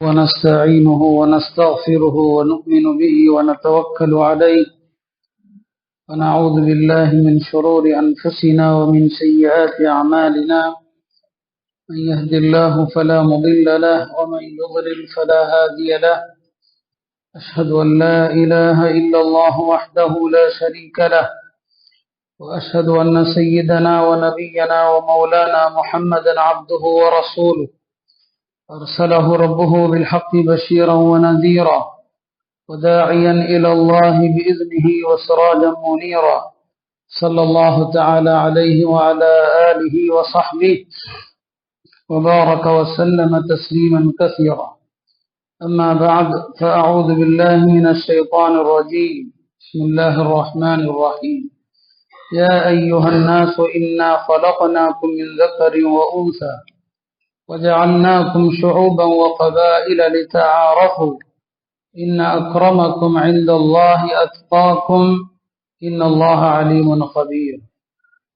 ونستعينه ونستغفره ونؤمن به ونتوكل عليه ونعوذ بالله من شرور أنفسنا ومن سيئات أعمالنا من يهد الله فلا مضل له ومن يضلل فلا هادي له أشهد أن لا إله إلا الله وحده لا شريك له وأشهد أن سيدنا ونبينا ومولانا محمدا عبده ورسوله أرسله ربه بالحق بشيرا ونذيرا وداعيا إلى الله بإذنه وسراجا منيرا صلى الله تعالى عليه وعلى آله وصحبه وبارك وسلم تسليما كثيرا. أما بعد فأعوذ بالله من الشيطان الرجيم. بسم الله الرحمن الرحيم. يا أيها الناس إنا خلقناكم من ذكر وأنثى وجعلناكم شعوبا وقبائل لتعارفوا إن أكرمكم عند الله أتقاكم إن الله عليم خبير.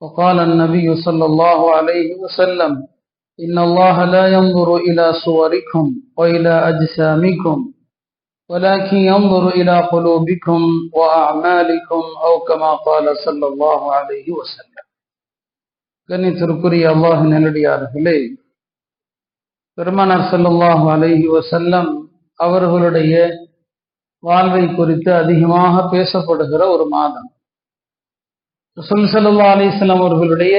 وقال النبي صلى الله عليه وسلم إن الله لا ينظر إلى صوركم وإلى أجسامكم ولكن ينظر إلى قلوبكم وأعمالكم أو كما قال صلى الله عليه وسلم. கண்ணியத்திற்குரிய அல்லாஹ்வின் நல்லடியார்களே, பெருமானார் ஸல்லல்லாஹு அலைஹி வஸல்லம் அவர்களுடைய வாழ்வை குறித்து அதிகமாக பேசப்படுகிற ஒரு மாதம். ரசூல் ஸல்லல்லாஹு அலைஹி வஸல்லம் அவர்களுடைய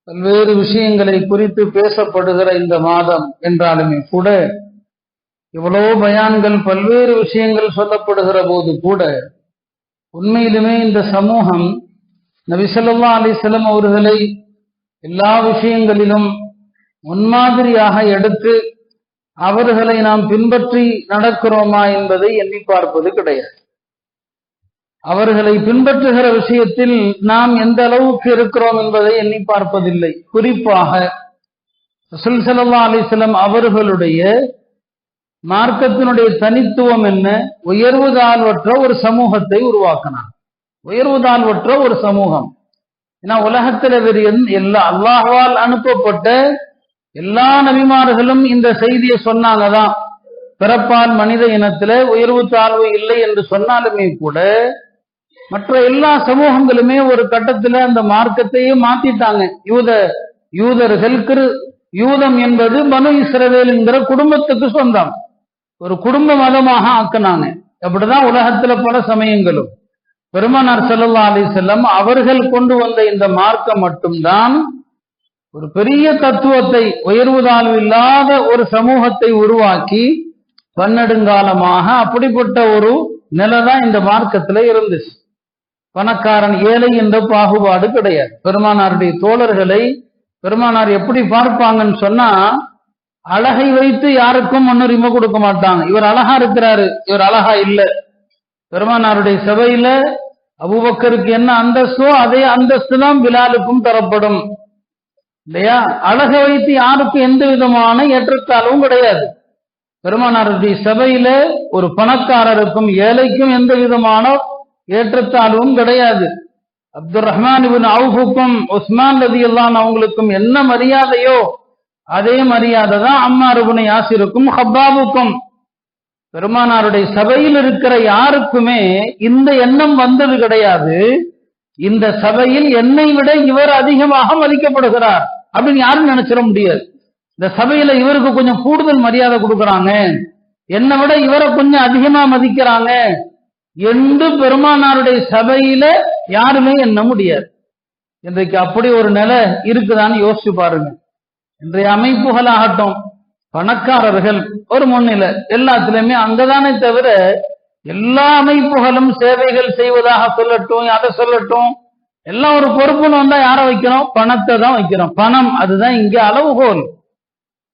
பல்வேறு விஷயங்களை குறித்து பேசப்படுகிற இந்த மாதம் என்றாலுமே கூட, இவ்வளவு பயான்கள் பல்வேறு விஷயங்கள் சொல்லப்படுகிற போது கூட, உண்மையிலுமே இந்த சமூகம் நபி ஸல்லல்லாஹு அலைஹி வஸல்லம் அவர்களை எல்லா விஷயங்களிலும் முன்மாதிரியாக எடுத்து அவர்களை நாம் பின்பற்றி நடக்கிறோமா என்பதை எண்ணி பார்ப்பது கிடையாது. அவர்களை பின்பற்றுகிற விஷயத்தில் நாம் எந்த அளவுக்கு இருக்கிறோம் என்பதை எண்ணி பார்ப்பதில்லை. குறிப்பாக ரசூல் ஸல்லல்லாஹு அலைஹி வஸல்லம் அவர்களுடைய மார்க்கத்தினுடைய தனித்துவம் என்ன? உயர்வு தாழ்வற்ற ஒரு சமூகத்தை உருவாக்கினார். உயர்வு தாழ்வற்ற ஒரு சமூகம். ஏன்னா உலகத்தில் வேறு எல்லா அல்லாஹ்வால் அனுப்பப்பட்ட எல்லா நபிமார்களும் இந்த செய்தியை சொன்னாங்கதான். பிறப்பால் மனித இனத்துல உயர்வு தாழ்வு இல்லை என்று சொன்னாலுமே கூட, மற்ற எல்லா சமூகங்களுமே ஒரு கட்டத்துல அந்த மார்க்கத்தையே மாத்திட்டாங்க. யூதர்களுக்கு யூதம் என்பது பனு இஸ்ரவேல் என்கிற குடும்பத்துக்கு சொந்தம், ஒரு குடும்ப மதமாக ஆக்கினாங்க. அப்படிதான் உலகத்துல பல சமயங்களும். பெருமானார் ஸல்லல்லாஹு அலைஹி வஸல்லம் அவர்கள் கொண்டு வந்த இந்த மார்க்கம் மட்டும்தான் ஒரு பெரிய தத்துவத்தை, உயர்வு தாழ்வு இல்லாத ஒரு சமூகத்தை உருவாக்கி பன்னெடுங்காலமாக அப்படிப்பட்ட ஒரு நிலைதான் இந்த மார்க்கத்துல இருந்துச்சு. பணக்காரன் ஏழை என்ற பாகுபாடு கிடையாது. பெருமானாருடைய தோழர்களை பெருமானார் எப்படி பார்ப்பாங்கன்னு சொன்னா, அழகை வைத்து யாருக்கும் முன்னுரிமை கொடுக்க மாட்டாங்க. இவர் அழகா இருக்கிறாரு, இவர் அழகா இல்லை. பெருமானாருடைய சபையில அபூபக்கருக்கு என்ன அந்தஸ்தோ அதே அந்தஸ்து தான் பிலாலுக்கும் தரப்படும், இல்லையா? அழகை வைத்து யாருக்கும் எந்த விதமான ஏற்றத்தாழ்வும் கிடையாது. பெருமானாருடைய சபையில ஒரு பணக்காரருக்கும் ஏழைக்கும் எந்த விதமான ஏற்றத்தாழ்வும் கிடையாது. அப்துல் ரஹ்மான் இப்னு அவுஃபுக்கும் உஸ்மான் ரலியல்லாஹு அன்ஹு அவங்களுக்கும் என்ன மரியாதையோ அதே மரியாதை தான் அம்மார் இப்னு யாசிருக்கும் ஹப்பாபுக்கும். பெருமானாருடைய சபையில் இருக்கிற யாருக்குமே இந்த எண்ணம் வந்தது கிடையாது. இந்த சபையில் என்னை விட இவர் அதிகமாக மதிக்கப்படுகிறார் அப்படின்னு யாரும் நினைச்சிட முடியாது. இந்த சபையில இவருக்கு கொஞ்சம் கூடுதல் மரியாதை கொடுக்கறாங்க, என்னை விட இவரை கொஞ்சம் அதிகமா மதிக்கிறாங்க என்று பெருமானாருடைய சபையில யாருமே எண்ண முடியாது. இன்றைக்கு அப்படி ஒரு நிலை இருக்குதான்னு யோசிச்சு பாருங்க. இன்றைய அமைப்புகளாகட்டும், பணக்காரர்கள் ஒரு முன்னிலை எல்லாத்திலுமே அங்கதானே தவிர, எல்லா அமைப்புகளும் சேவைகள் செய்வதாக சொல்லட்டும், அதை சொல்லட்டும், எல்லாம் ஒரு பொறுப்புன்னு வந்தா யாரை வைக்கிறோம்? பணத்தை தான் வைக்கிறோம். பணம் அதுதான் இங்க அளவுகோல்.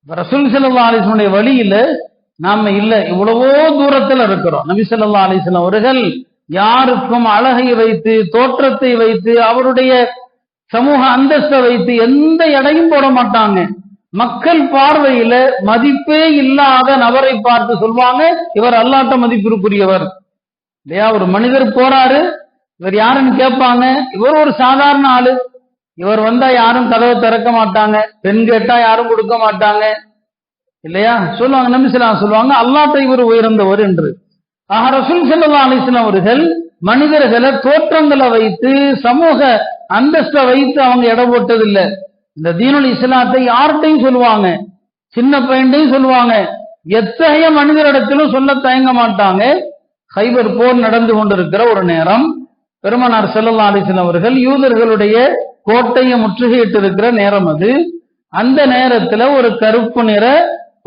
ரசூல் ஸல்லல்லாஹு அலைஹி வஸல்லம் வழியில நாம இல்ல, இவ்வளவோ தூரத்துல இருக்கிறோம். நபி ஸல்லல்லாஹு அலைஹி வஸல்லம் அவர்கள் யாருக்கும் அழகை வைத்து, தோற்றத்தை வைத்து, அவருடைய சமூக அந்தஸ்தை வைத்து எந்த எடையும் போட மாட்டாங்க. மக்கள் பார்வையில மதிப்பே இல்லாத நபரை பார்த்து சொல்வாங்க, இவர் அல்லாஹ்ட்ட மதிப்பிற்குரியவர், இல்லையா? ஒரு மனிதர் போறாரு, இவர் யாருன்னு கேட்பாங்க, இவர் ஒரு சாதாரண ஆளு, இவர் வந்தா யாரும் கதவை திறக்க மாட்டாங்க, பெண் கேட்டா யாரும் கொடுக்க மாட்டாங்க, இல்லையா? சொல்லுவாங்க, நபி ஸல்லல்லாஹு சொல்லுவாங்க அல்லாஹ்வை இவர் உயர்ந்தவர் என்று. ஆக ரசூல் ஸல்லல்லாஹு அலைஹி வஸல்லம் அவர்கள் மனிதர்களை தோற்றங்களை வைத்து சமூக அந்தஸ்தை வைத்து அவங்க எடை போட்டதில்லை. இந்த தீனுல் இஸ்லாத்தை யார்கிட்டையும் சொல்லுவாங்க, சின்ன பையன்டையும் சொல்லுவாங்க, எத்தகைய மனிதரிடத்திலும் சொல்ல தயங்க மாட்டாங்க. ஹைபர் போர் நடந்து கொண்டிருக்கிற ஒரு நேரம், பெருமானார் ஸல்லல்லாஹு அலைஹி வஸல்லம் அவர்கள் யூதர்களுடைய கோட்டையை முற்றுகையிட்டு இருக்கிற நேரம் அது. அந்த நேரத்துல ஒரு கருப்பு நிற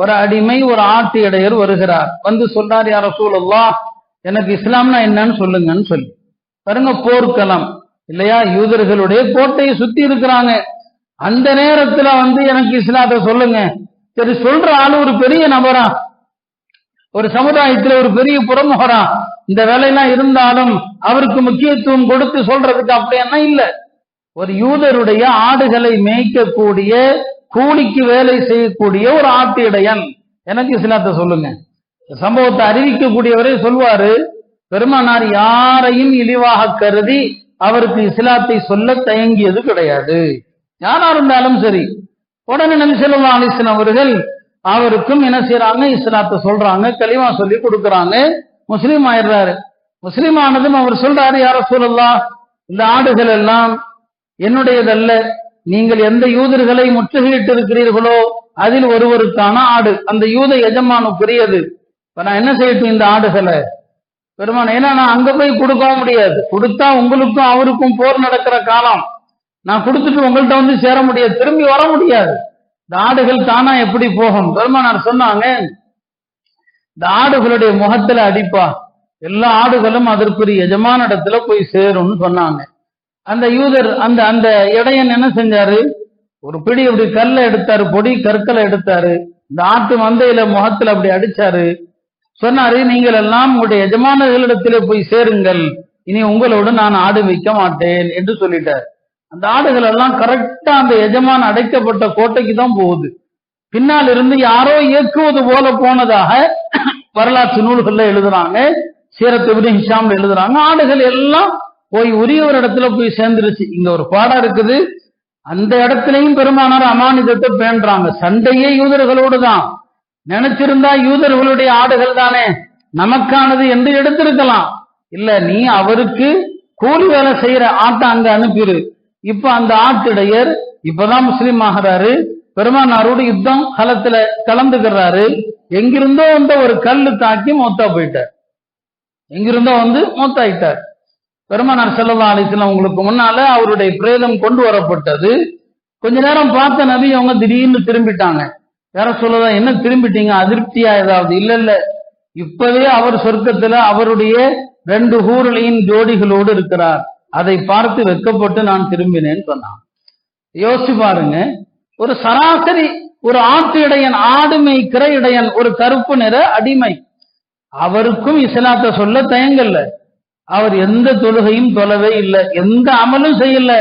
ஒரு அடிமை, ஒரு ஆட்டு இடையர் வருகிறார். வந்து சொல்றார், யா ரசூலல்லாஹ், எனக்கு இஸ்லாம்னா என்னன்னு சொல்லுங்கன்னு சொல்லி. பாருங்க, போர்க்களம் இல்லையா, யூதர்களுடைய கோட்டையை சுத்தி இருக்கிறாங்க. அந்த நேரத்துல வந்து எனக்கு இஸ்லாத்தை சொல்லுங்க. சரி, சொல்ற ஆளு ஒரு பெரிய நபரா, ஒரு சமுதாயத்துல ஒரு பெரிய புறமுகரா, இந்த வேலையெல்லாம் இருந்தாலும் அவருக்கு முக்கியத்துவம் கொடுத்து சொல்றதுக்கு அப்படி என்ன இல்ல. ஒரு யூதருடைய ஆடுகளை மேய்க்கக்கூடிய, கூலிக்கு வேலை செய்யக்கூடிய ஒரு ஆட்டு இடையன், எனக்கு இஸ்லாத்தை சொல்லுங்க. சம்பவத்தை அறிவிக்கக்கூடியவரே சொல்வாரு, பெருமானார் யாரையும் இழிவாக கருதி அவருக்கு இஸ்லாத்தை சொல்ல தயங்கியது கிடையாது. யாரா இருந்தாலும் சரி, உடனே நபி ஸல்லல்லாஹு அலைஹி வஸல்லம் அவர்கள் அவருக்கும் என்ன செய்யறாங்க, இஸ்லாத்தை சொல்றாங்க, கலிமா சொல்லி கொடுக்கறாங்க, முஸ்லீம் ஆயிடுறாரு. முஸ்லீம் ஆனதும் அவர் சொல்றாரு, யா ரசூலல்லாஹ், இந்த ஆடுகள் எல்லாம் என்னுடையதல்ல, நீங்கள் எந்த யூதர்களை முற்றுகையிட்டு இருக்கிறீர்களோ அதில் ஒருவருக்கான ஆடு, அந்த யூத எஜமானுக்குரியது. இப்ப நான் என்ன செய்யட்டும் இந்த ஆடுகளை? பெருமான், ஏன்னா நான் அங்க போய் கொடுக்கவும் முடியாது, கொடுத்தா உங்களுக்கும் அவருக்கும் போர் நடக்கிற காலம், நான் கொடுத்துட்டு உங்கள்கிட்ட வந்து சேர முடியாது, திரும்பி வர முடியாது. இந்த ஆடுகள் தானா எப்படி போகும்? பெருமானார் சொன்னாங்க, இந்த ஆடுகளுடைய முகத்துல அடிப்பா, எல்லா ஆடுகளும் அதற்குரிய எஜமான இடத்துல போய் சேரும்னு சொன்னாங்க. அந்த யூதர், அந்த அந்த இடையன் என்ன செஞ்சாரு, ஒரு பிடி அப்படி கல்லை எடுத்தாரு, பொடி கற்களை எடுத்தாரு, இந்த ஆட்டு மந்தையில முகத்துல அப்படி அடிச்சாரு. சொன்னாரு, நீங்கள் எல்லாம் உங்களுடைய எஜமானர்களிடத்திலே போய் சேருங்கள், இனி உங்களோடு நான் ஆடு வைக்க மாட்டேன் என்று சொல்லிட்டார். அந்த ஆடுகள் எல்லாம் கரெக்டா அந்த எஜமான அடைக்கப்பட்ட கோட்டைக்கு தான் போகுது. பின்னால் இருந்து யாரோ இயக்குவது போல போனதாக வரலாற்று நூல்கள்ல எழுதுறாங்க, சீரத் இப்னு ஹிஷாம் எழுதுறாங்க. ஆடுகள் எல்லாம் போய் உரிய ஒரு இடத்துல போய் சேர்ந்துருச்சு. இங்க ஒரு பாடம் இருக்குது, அந்த இடத்துலயும் பெருமானார் அமானிதத்தை பேண்றாங்க. சண்டையே யூதர்களோடு தான். நினைச்சிருந்தா யூதர்களுடைய ஆடுகள் தானே நமக்கானது என்று எடுத்திருக்கலாம். இல்ல, நீ அவருக்கு கூலி வேலை செய்யற ஆட்டை அங்க அனுப்பிடு. இப்ப அந்த ஆட்டிடையர் இப்பதான் முஸ்லீம் ஆகிறாரு, பெருமானாரோடு யுத்தம் களத்துல கலந்துக்கிறாரு. எங்கிருந்தோ வந்த ஒரு கல்லு தாக்கி மௌத்தா போயிட்டார், எங்கிருந்தோ வந்து மௌத்தாயிட்டார். பெருமானார் ஸல்லல்லாஹு அலைஹி வஸல்லம் உங்களுக்கு முன்னால அவருடைய பிரேதம் கொண்டு வரப்பட்டது. கொஞ்ச நேரம் பார்த்த நபி அவங்க திடீர்னு திரும்பிட்டாங்க. யார சொல்லதான், என்ன திரும்பிட்டீங்க, அதிருப்தியா ஏதாவது? இல்ல இல்ல, இப்பவே அவர் சொர்க்கத்துல அவருடைய 2 ஹூர்லின் ஜோடிகளோடு இருக்கிறார், அதை பார்த்து வெட்கப்பட்டு நான் திரும்பினேன்னு சொன்னான். யோசிச்சு பாருங்க, ஒரு சராசரி ஒரு ஆட்டு இடையன், ஆடு மேய்க்கிற இடையன், ஒரு கருப்பு நிற அடிமை, அவருக்கும் இஸ்லாத்தை சொல்ல தயங்கல்ல. அவர் எந்த தொழுகையும் தொழவே இல்லை, எந்த அமலும் செய்யல.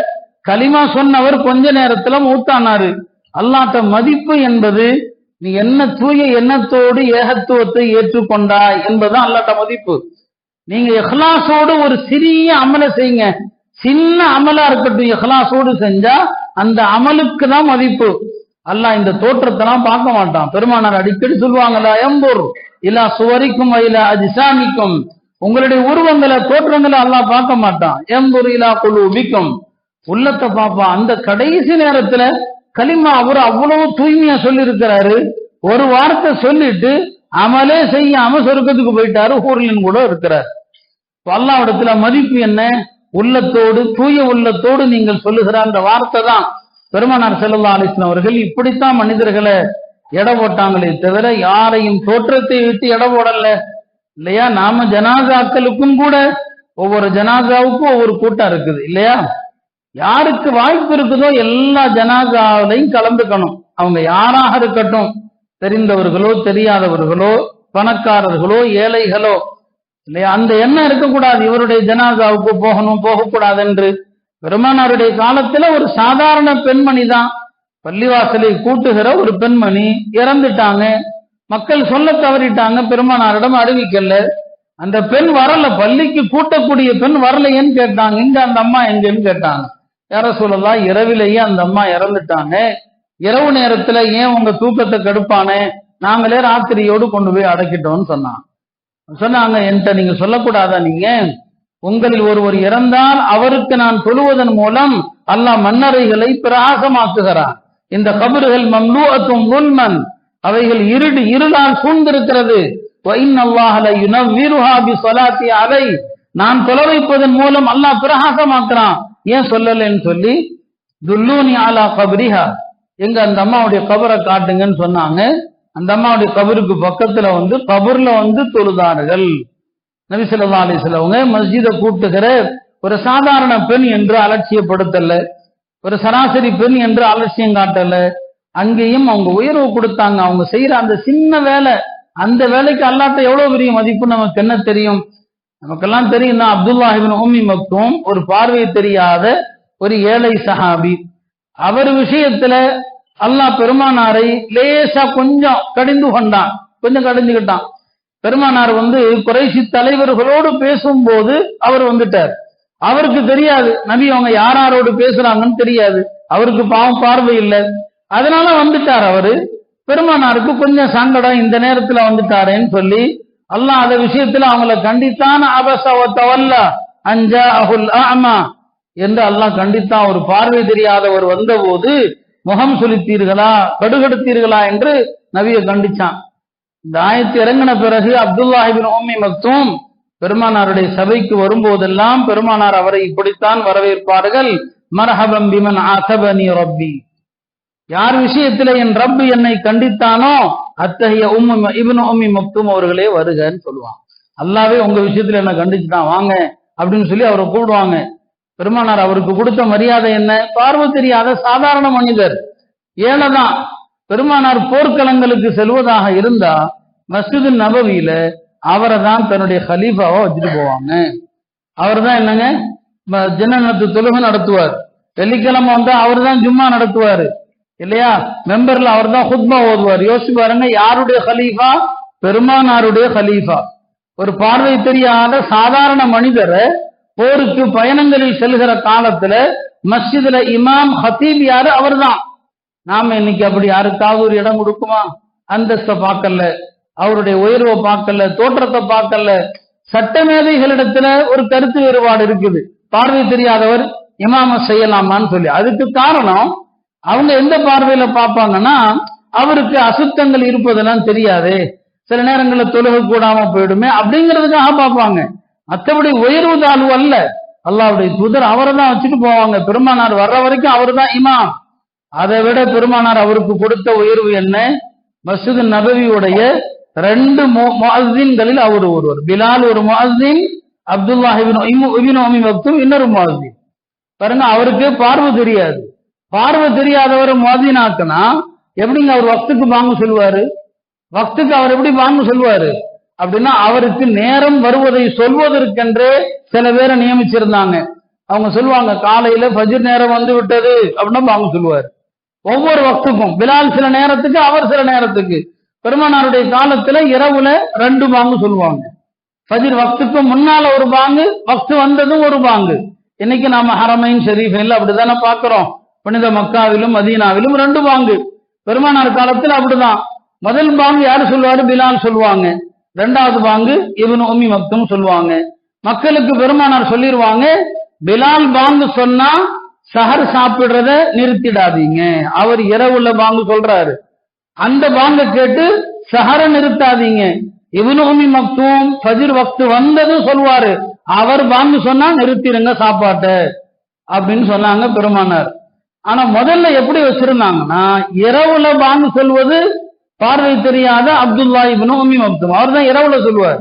கலிமா சொன்னவர் கொஞ்ச நேரத்துல மூத்தானாரு. அல்லாஹ்ட்ட மதிப்பு என்பது நீ என்ன தூய எண்ணத்தோடு ஏகத்துவத்தை ஏற்றுக்கொண்டாய் என்பதுதான் அல்லாஹ்ட்ட மதிப்பு. நீங்க இஹ்லாஸோடு ஒரு சிறிய அமலை செய்யுங்க, சின்ன அமலா இருக்கட்டும், இஹ்லாஸோடு செஞ்சா அந்த அமலுக்கு தான் மதிப்பு. அல்லாஹ் இந்த தோற்றத்தெல்லாம் பார்க்க மாட்டான். பெருமானார் அடிக்கடி சொல்லுவாங்களா, எம்பூர் இல்லா சுவரிக்கும் இல்லா அஜ்சாமிக்கும், உங்களுடைய உருவங்களை தோற்றங்களை அல்லாஹ் பார்க்க மாட்டான். எம்பூர் இலா குலூபிக்கும், உள்ளத்தை பார்ப்பான். அந்த கடைசி நேரத்துல கலிமா அவர் அவ்வளவு தூய்மையா சொல்லி இருக்கிறாரு. ஒரு வார்த்தை சொல்லிட்டு அமலே செய்யாம சொர்க்கத்துக்கு போயிட்டாரு, ஹூர்லின் கூட இருக்கிறார். அல்லாஹ்விடத்துல மதிப்பு என்ன? உள்ளத்தோடு, தூய உள்ளத்தோடு நீங்கள் சொல்லுகிற அந்த வார்த்தை தான். பெருமானார் ஸல்லல்லாஹு அலைஹி வஸல்லம் அவர்கள் இப்படித்தான் மனிதர்களை எடை போட்டாங்களே தவிர யாரையும் தோற்றத்தை விட்டு எடை போடல. இல்லையா? நாம ஜனாசாக்களுக்கும் கூட ஒவ்வொரு ஜனாசாவுக்கும் ஒவ்வொரு கூட்டம் இருக்குது இல்லையா? யாருக்கு வாய்ப்பு இருக்குதோ எல்லா ஜனாசாவிலையும் கலந்துக்கணும். அவங்க யாராக இருக்கட்டும், தெரிந்தவர்களோ தெரியாதவர்களோ, பணக்காரர்களோ ஏழைகளோ, இல்லையா? அந்த எண்ணம் இருக்கக்கூடாது, இவருடைய ஜனாசாவுக்கு போகணும் போகக்கூடாது என்று. பெருமானாருடைய காலத்துல ஒரு சாதாரண பெண்மணி தான், பள்ளிவாசலை கூட்டுகிற ஒரு பெண்மணி இறந்துட்டாங்க. மக்கள் சொல்ல தவறிட்டாங்க, பெருமானாரிடம் அறிவிக்கல. அந்த பெண் வரல, பள்ளிக்கு கூட்டக்கூடிய பெண் வரலையேன்னு கேட்டாங்க. இங்க அந்த அம்மா எங்கன்னு கேட்டாங்க. யார சொல்லலாம், இரவிலேயே அந்த அம்மா இறந்துட்டாங்க, இரவு நேரத்துல ஏன் உங்க தூக்கத்தை கெடுப்பானே, நாங்களே ராத்திரியோடு கொண்டு போய் அடக்கிட்டோம்னு சொன்னாங்க. என்கிட்ட நீங்க சொல்லக்கூடாதா? நீங்க உங்களில் ஒருவர் இறந்தால் அவருக்கு நான் தொழுவதன் மூலம் அல்லாஹ் மன்னரைகளை பிரகாசமாக்குகிறான். இந்த கபறுகள் மம்லூஅத்தும் முல்மன், அவைகள் இருளால் சூழ்ந்திருக்கிறது. நான் தொலை வைப்பதன் மூலம் அல்லாஹ் பிரகாசமாக்குறான். ஏன் சொல்லலன்னு சொல்லி துல்லூனி அலா கபரிஹா, எங்க அந்த அம்மாவுடைய கபரை காட்டுங்கன்னு சொன்னாங்க. அந்த அம்மாவுடைய கபருக்கு பக்கத்துல கபர்ல தொழுதார்கள். நபி ஸல்லல்லாஹு அலைஹி வஸல்லம் மஸ்ஜிதை கூட்டுகிற ஒரு சாதாரண பெண் என்று அலட்சியப்படுத்தல, ஒரு சராசரி பெண் என்று அலட்சியம் காட்டல. அங்கேயும் அவங்க உயர்வு கொடுத்தாங்க. அவங்க செய்யற அந்த சின்ன வேலை, அந்த வேலைக்கு அல்லாஹ்ட்ட எவ்வளவு பெரிய மதிப்பு நமக்கு என்ன தெரியும்? நமக்கெல்லாம் தெரியும் தான். அப்துல்லாஹ் இப்னு உம்மி மக்தூம் ஒரு பார்வை தெரியாத ஒரு ஏழை சஹாபி. அவர் விஷயத்துல அல்லாஹ் பெருமானாரை லேசா கொஞ்சம் கடிஞ்சுக்கிட்டான். பெருமானார் குறைஷி தலைவர்களோடு பேசும்போது அவர் வந்துட்டார். அவருக்கு தெரியாது நபி அவங்க யாரோடு பேசுறாங்கன்னு தெரியாது. அவருக்கு பாவம் பார்வை இல்லை, அதனால வந்துட்டார். அவரு பெருமானாருக்கு கொஞ்சம் சங்கடம், இந்த நேரத்துல வந்துட்டாரேன்னு சொல்லி அல்லாஹ் அந்த விஷயத்துல அவங்கள கண்டித்தான். அபசவத்தவல்லா அஞ்சா அஹுல் அமா என்று அல்லாஹ் கண்டித்தான். ஒரு பார்வை தெரியாதவர் வந்தபோது முகம் சுளித்தீர்களா, கடுகெடுத்தீர்களா என்று நபியை கண்டிச்சான். இந்த ஆயத்து இறங்கின பிறகு அப்துல்லாஹ் இப்னு உம்மி மக்தூம் பெருமானாருடைய சபைக்கு வரும்போதெல்லாம் பெருமானார் அவரை இப்படித்தான் வரவேற்பார்கள். மர்ஹபம் பிமன் ஆஸபனி ரப்பி, யார் விஷயத்துல என் ரப்பு என்னை கண்டித்தானோ அத்தகைய இப்னு உம்மி மக்தூம் அவர்களே வருகன்னு சொல்லுவான். அல்லாவே உங்க விஷயத்துல என்ன கண்டிச்சுட்டான், வாங்க அப்படின்னு சொல்லி அவரை கூப்பிடுவாங்க. பெருமானார் அவருக்கு கொடுத்த மரியாதை என்ன? பார்வை தெரியாத சாதாரண மனிதர், ஏனதான். பெருமானார் போர்க்களங்களுக்கு செல்வதாக இருந்தா மஸ்ஜிது நபவியில அவரை தான் தன்னுடைய ஹலீஃபாவா வச்சுட்டு போவாங்க. அவர் தான் என்னங்க ஜன்னத்து தொழுகை நடத்துவார். வெள்ளிக்கிழமை அவர் தான் ஜும்மா நடத்துவாரு இல்லையா? மெம்பர்ல அவர் தான் ஹுத்பா ஓதுவார். யோசிச்சு பாருங்க, யாருடைய ஹலீஃபா? பெருமானாருடைய ஹலீஃபா. ஒரு பார்வை தெரியாத சாதாரண மனிதரை போருக்கு பயணங்களில் செல்கிற காலத்துல மஸ்ஜிதுல இமாம் ஹத்தீப் யாரு? அவர் தான். நாம இன்னைக்கு அப்படி யாருக்காவது ஒரு இடம் கொடுக்குமா? அந்தஸ்தை பார்க்கல, அவருடைய உயர்வை பார்க்கல, தோற்றத்தை பார்க்கல. சட்டமேதைகளிடத்துல ஒரு கருத்து வேறுபாடு இருக்குது. பார்வை தெரியாதவர் இமாம செய்யலாமான்னு சொல்லி. அதுக்கு காரணம் அவங்க எந்த பார்வையில பார்ப்பாங்கன்னா, அவருக்கு அசுத்தங்கள் இருப்பதெல்லாம் தெரியாது, சில நேரங்களில் தொழுகை கூடாம போயிடுமே அப்படிங்கிறதுக்காக பார்ப்பாங்க. மற்றபடி உயர்வு தாழ்வு அல்ல. அல்லாஹ்வுடைய தூதர் அவரை தான் வச்சுட்டு போவாங்க. பெருமானார் வர்ற வரைக்கும் அவர் தான் இமாம். அதை விட பெருமானார் அவருக்கு கொடுத்த உயர்வு என்ன? மஸ்ஜிது நபவியுடைய 2 முஅஸ்ஸின்களில் அவர் ஒருவர். பிலால் ஒரு முஅஸ்ஸின், அப்துல்லாஹ் இப்னு உம்மி மக்தூம் இன்னொரு முஅஸ்ஸின். பாருங்க, அவருக்கு பார்வை தெரியாது. பார்வை தெரியாதவர் முஅஸ்ஸினாக்குனா எப்படிங்க அவர் வக்துக்கு பாங்கு சொல்வாரு? வக்துக்கு அவர் எப்படி பாங்கு சொல்வாரு அப்படின்னா, அவருக்கு நேரம் வருவதை சொல்வதற்கென்றே சில பேரை நியமிச்சிருந்தாங்க. அவங்க சொல்லுவாங்க, காலையில ஃபஜ்ர் நேரம் வந்து விட்டது அப்படின்னா பாங்கு சொல்லுவார். ஒவ்வொரு வக்துக்கும் பிலால் சில நேரத்துக்கு, அவர் சில நேரத்துக்கு. பெருமானாருடைய காலத்துல இரவுல 2 பாங்கு சொல்லுவாங்க. ஃபஜ்ர் வக்துக்கு முன்னால ஒரு பாங்கு, வக்து வந்ததும் ஒரு பாங்கு. இன்னைக்கு நாம ஹரமைன் ஷரீஃபில் அப்படித்தானே பாக்குறோம். புனித மக்காவிலும் மதீனாவிலும் 2 பாங்கு. பெருமானார் காலத்துல அப்படிதான். முதல் பாங்கு யாரு சொல்லுவாரு? பிலால் சொல்லுவாங்க. 2வது பாங்கு இப்னு உம்மி மக்தூம் சொல்லுவாங்க. மக்களுக்கு பெருமானார் சொல்லிடுவாங்க, பிலால் பாங்கு சொன்னா சஹர் சாப்பிடுறத நிறுத்திடாதீங்க. அவர் இரவுல பாங்கு சொல்றாரு, அந்த பாங்க கேட்டு சஹர நிறுத்தாதீங்க. இப்னு உம்மி மக்தூம் ஃபஜ்ர் வக்து வந்ததும் சொல்வாரு, அவர் பாங்கு சொன்னா நிறுத்திடுங்க சாப்பாட்டை அப்படின்னு சொன்னாங்க பெருமானார். ஆனா முதல்ல எப்படி வச்சிருந்தாங்கன்னா, இரவுல பாங்கு சொல்வது பார்வை தெரியாத அப்துல்லாஹ் இப்னு உம்மி மக்தூம், அவர் தான் இரவுல சொல்லுவார்.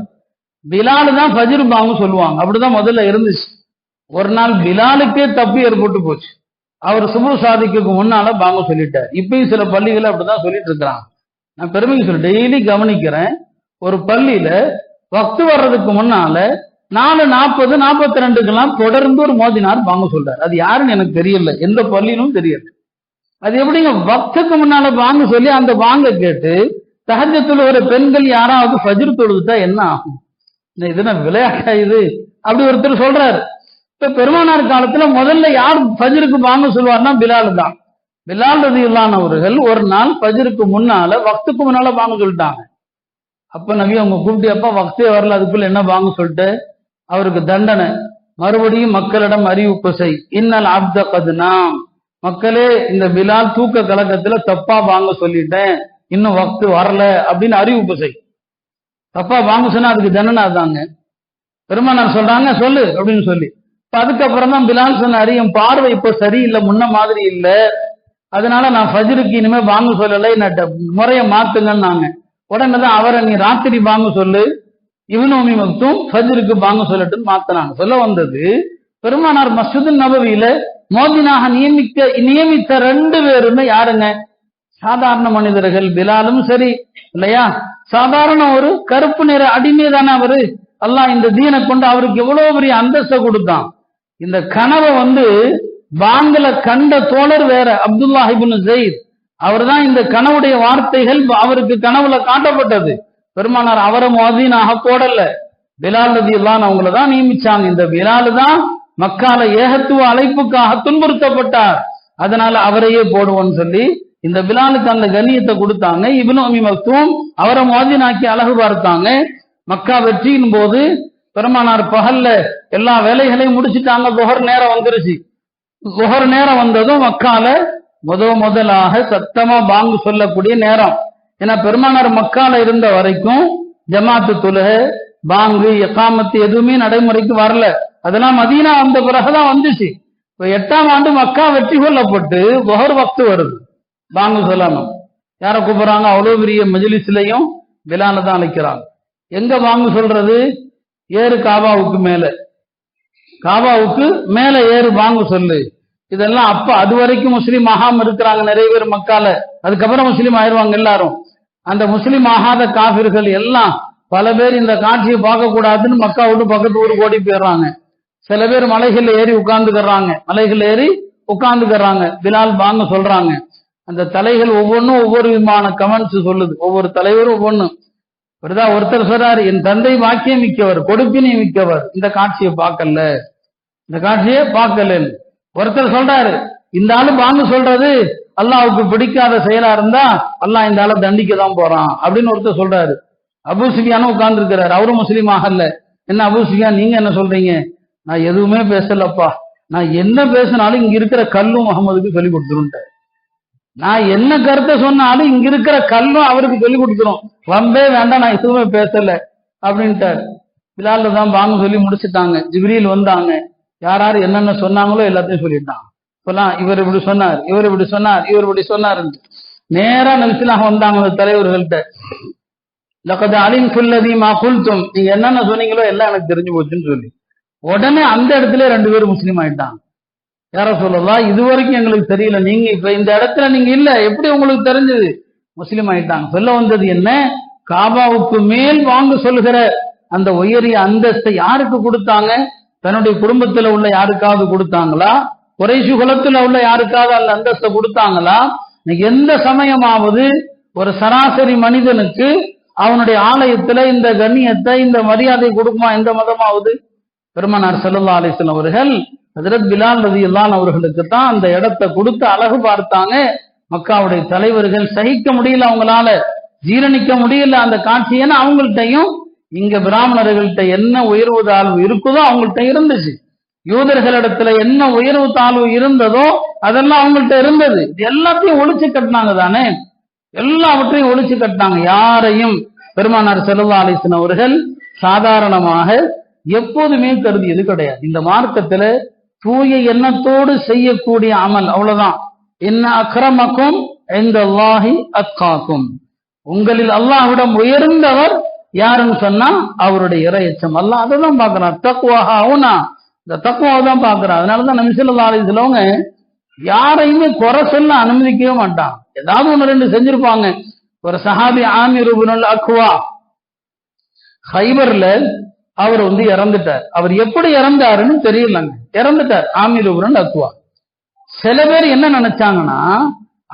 பிலால் தான் ஃபஜ்ர் பாங்கு சொல்லுவாங்க. அப்படிதான் முதல்ல இருந்துச்சு. ஒரு நாள் பிலாலுக்கே தப்பு ஏற்பட்டு போச்சு. அவர் சுபு சாதிக்கு முன்னால பாங்கு சொல்லிட்டார். இப்பயும் சில பள்ளிகளை அப்படிதான் சொல்லிட்டு இருக்கிறாங்க. நான் பெருமைக்கு சொல்ல டெய்லி கவனிக்கிறேன். ஒரு பள்ளியில வக்து வர்றதுக்கு முன்னால 4:40 42க்கெல்லாம் தொடர்ந்து ஒரு மோதினார் பாங்கு சொல்றாரு. அது யாருன்னு எனக்கு தெரியல, எந்த பள்ளியிலும் தெரியல. அது எப்படிங்க வக்துக்கு முன்னால பாங்கு சொல்லி அந்த பாங்க கேட்டு தஹஜ்ஜுல ஒரு பெண்கள் யாராவது ஃபஜ்ர் தொழுதுட்டா என்ன ஆகும்? இதுனா விளையாட்டா இது? அப்படி ஒருத்தர் சொல்றாரு. இப்ப பெருமானார் காலத்துல முதல்ல யார் ஃபஜ்ருக்கு பாங்கு சொல்லுவார்னா பிலால் தான். பிலால் ரலியல்லாஹு அவர்கள் ஒரு நாள் ஃபஜ்ருக்கு முன்னால வக்துக்கு முன்னால வாங்க சொல்லிட்டாங்க. அப்ப நபி அவங்க கூப்பிட்டு, அப்பா வக்தே வரல, அதுக்குள்ள என்ன வாங்க சொல்லிட்டு? அவருக்கு தண்டனை. மறுபடியும் மக்களிடம் அறிவிப்பு செய், இன்னல் அப்த கத்னாம், மக்களே இந்த பிலால் தூக்க கலக்கத்துல தப்பா வாங்க சொல்லிட்டேன், இன்னும் வக்து வரல அப்படின்னு அறிவிப்பு செய். தப்பா வாங்க சொன்னா அதுக்கு தண்டனை தாங்க. பெருமானார் சொல்றாங்க சொல்லு அப்படின்னு சொல்லி. அதுக்கப்புறம் தான் பிலால் சொன்னாரு, என் பார்வை இப்ப சரியில்லை, முன்ன மாதிரி இல்ல, அதனால நான் ஃபஜ்ருக்கு இனிமே வாங்க சொல்லலை, முறைய மாத்துங்கன்னாங்க. உடனே தான் அவரை நீ ராத்திரி வாங்க சொல்லு, இப்னு உம்மி மக்தூம் ஃபஜ்ருக்கு வாங்க சொல்லட்டுன்னு மாத்தினாங்க. சொல்ல வந்தது, பெருமானார் மஸ்ஜிது நபவியில மோதினாக நியமித்த 2 பேருமே யாருங்க? சாதாரண மனிதர்கள். பிலாலும் சரி இல்லையா, சாதாரண ஒரு கருப்பு நிற அடிமை தானே அவரு. அல்லாஹ் இந்த தீனை கொண்டு அவருக்கு எவ்வளவு பெரிய அந்தஸ்தை கொடுத்தான். இந்த கனவை பாங்கல கண்ட தோழர் வேற, அப்துல்லாஹ் இப்னு ஸைத், அவர் தான் இந்த கனவுடைய வார்த்தைகள் அவருக்கு கனவுல காட்டப்பட்டது. பெருமானார் அவரை முஅzzீனாக போடல, பிலால் ரலியல்லாஹு அவங்கள தான் நியமிச்சாங்க. இந்த பிலால் தான் மக்கால ஏகத்துவ அழைப்புக்காக துன்புறுத்தப்பட்டார், அதனால அவரையே போடுவோன்னு சொல்லி இந்த பிலாலுக்கு அந்த கண்ணியத்தை கொடுத்தாங்க. இப்னு உம்மி மக்தூம் அவரை முஅzzீனாக்கி அழகு பார்த்தாங்க. மக்கா வெற்றியின் போது பெருமானார் பகல்ல எல்லா வேலைகளையும் முடிச்சுட்டாங்க. லுஹர் நேரம் வந்துருச்சு. லுஹர் நேரம் வந்ததும் மக்கால முதலாக சத்தமா பாங்கு சொல்லக்கூடிய நேரம். ஏன்னா பெருமானார் மக்கால இருந்த வரைக்கும் ஜமாத்து தொழுகை, பாங்கு, இகாமத்து எதுவுமே நடைமுறைக்கு வரல. அதெல்லாம் மதீனா வந்த பிறகுதான் வந்துச்சு. இப்ப 8ஆம் ஆண்டு மக்கா வெற்றி கொள்ளப்பட்டு லுஹர் வக்து வருது, பாங்கு சொல்லணும். யாரை கூப்பிடுறாங்க? அவ்வளவு பெரிய மஜ்லிஸ்லயும் பிலால தான் அழைக்கிறாங்க. எங்க பாங்கு சொல்றது? ஏறு காபாவுக்கு மேல, காபாவுக்கு மேல ஏறு பாங்கு சொல்லு. இதெல்லாம் அப்ப அது வரைக்கும் முஸ்லீம் ஆகாம இருக்கிறாங்க நிறைய பேர் மக்கால, அதுக்கப்புறம் முஸ்லீம் ஆயிடுவாங்க எல்லாரும். அந்த முஸ்லீம் ஆகாத காபிர்கள் எல்லாம் பல பேர் இந்த காட்சியை பார்க்க கூடாதுன்னு மக்கா விட்டு பக்கத்து ஊருக்கு ஓடி போயிடுறாங்க. சில பேர் மலைகள்ல ஏறி உட்கார்ந்துக்கிறாங்க, பிலால் பாங்க சொல்றாங்க. அந்த தலைகள் ஒவ்வொன்றும் ஒவ்வொரு விதமான கமெண்ட்ஸ் சொல்லுது, ஒவ்வொரு தலைவரும் ஒவ்வொன்னு. ஒருத்தர் சொல்றாரு, என் தந்தை வாக்கியம் மிக்கவர், கொடுப்பினை மிக்கவர், இந்த காட்சியை பார்க்கல. ஒருத்தர் சொல்றாரு, இந்த ஆளு பாங்க சொல்றது அல்லாஹ்வுக்கு பிடிக்காத செயலா இருந்தா அல்லாஹ் இந்த ஆளை தண்டிக்க தான் போறான் அப்படின்னு ஒருத்தர் சொல்றாரு. அபூ சுஃபியானும் உட்கார்ந்து இருக்கிறாரு, அவரும் முஸ்லீம் ஆகல. என்ன அபூ சுஃபியான், நீங்க என்ன சொல்றீங்க? நான் எதுவுமே பேசலப்பா, நான் என்ன பேசினாலும் இங்க இருக்கிற கல்லும் முகமதுக்கு சொல்லி கொடுத்துருன்ட்டார். நான் என்ன கருத்தை சொன்னாலும் இங்க இருக்கிற கல்லும் அவருக்கு சொல்லி கொடுத்துரும், வம்பே வேண்டாம், நான் எதுவுமே பேசல அப்படின்ட்டார். பிலால்ல தான் பாங்க சொல்லி முடிச்சுட்டாங்க. ஜிப்ரீல் வந்தாங்க, யார் என்னென்ன சொன்னாங்களோ எல்லாத்தையும் சொல்லிட்டாங்க. இவர் இப்படி சொன்னார், இவர் இப்படி சொன்னார், இவர் இப்படி சொன்னார். நேரா நபிஸல்லாஹு வந்தாங்க அந்த தலைவர்கள்ட்ட. லகத் அலிம்து அல்லதீ மா குல்தும், நீங்க என்னென்ன சொன்னீங்களோ எல்லாம் எனக்கு தெரிஞ்சு போச்சுன்னு சொல்லி உடனே அந்த இடத்துல 2 பேரும் முஸ்லீம் ஆயிட்டாங்க. யார சொல்லலாம், இது வரைக்கும் எங்களுக்கு தெரியல, நீங்க இப்ப இந்த இடத்துல நீங்க இல்ல, எப்படி உங்களுக்கு தெரிஞ்சது? முஸ்லீம் ஆயிட்டாங்க. சொல்ல வந்தது என்ன, காபாவுக்கு மேல் வாங்க சொல்லுகிற அந்த உயரிய அந்தஸ்தை யாருக்கு கொடுத்தாங்க? தன்னுடைய குடும்பத்துல உள்ள யாருக்காவது கொடுத்தாங்களா? குறைஷி குலத்துல உள்ள யாருக்காவது அந்த அந்தஸ்தை கொடுத்தாங்களா? எந்த சமயமாவது ஒரு சராசரி மனிதனுக்கு அவனுடைய ஆலயத்துல இந்த கண்ணியத்தை, இந்த மரியாதை கொடுக்குமா எந்த மதமாவது? பெருமானார் ஸல்லல்லாஹு அலைஹி வஸல்லம் அவர்கள் ஹஜ்ரத் பிலால் ரலியல்லாஹு அவர்களுக்கு தான் அந்த இடத்தை கொடுத்து அழகு பார்த்தாங்க. மக்காவுடைய தலைவர்கள் சகிக்க முடியல, அவங்களால ஜீரணிக்க முடியல அந்த காட்சியை. அவங்கள்ட்டையும் இங்க பிராமணர்கள்ட்ட என்ன உயர்வு தாழ்வு இருக்குதோ அவங்கள்ட்ட இருந்துச்சு. யூதர்களிடத்துல என்ன உயர்வு தாழ்வு இருந்ததோ அதெல்லாம் அவங்கள்ட்ட இருந்தது. எல்லாத்தையும் ஒழிச்சு கட்டினாங்க தானே, எல்லாவற்றையும் ஒழிச்சு கட்டினாங்க. யாரையும் பெருமானார் ஸல்லல்லாஹு அலைஹி வஸல்லம் அவர்கள் சாதாரணமாக எப்போதுமே கருதியது கிடையாது. இந்த மார்க்கத்துல தூய எண்ணத்தோடு செய்யக்கூடிய அமல், அவ்வளவுதான். இன்ன அக்ரமக்கும் இன்தல்லாஹி அத்காக்கும், உங்களில் அல்லாஹ்விடம் உயர்ந்தவர் யாருன்னு சொன்னா அவருடைய இறையச்சம். அல்லாஹ் அதை தான் பாக்குறான். தக்வாஹுனா, இந்த தக்வாவை தான் பாக்குறான். அதனாலதான் நபி ஸல்லல்லாஹு அலைஹி வஸல்லம் யாரையுமே குறை சொல்ல அனுமதிக்கவே மாட்டான். ஏதாவது 1-2 செஞ்சிருப்பாங்க. ஒரு சஹாபி ஆமிர் இப்னுல் அக்வா, ஹைபர்ல அவர் இறந்துட்டார். அவர் எப்படி இறந்தாருன்னு தெரியலங்க, இறந்துட்டார் ஆமிர் இப்னுல் அக்வா. சில பேர் என்ன நினைச்சாங்கன்னா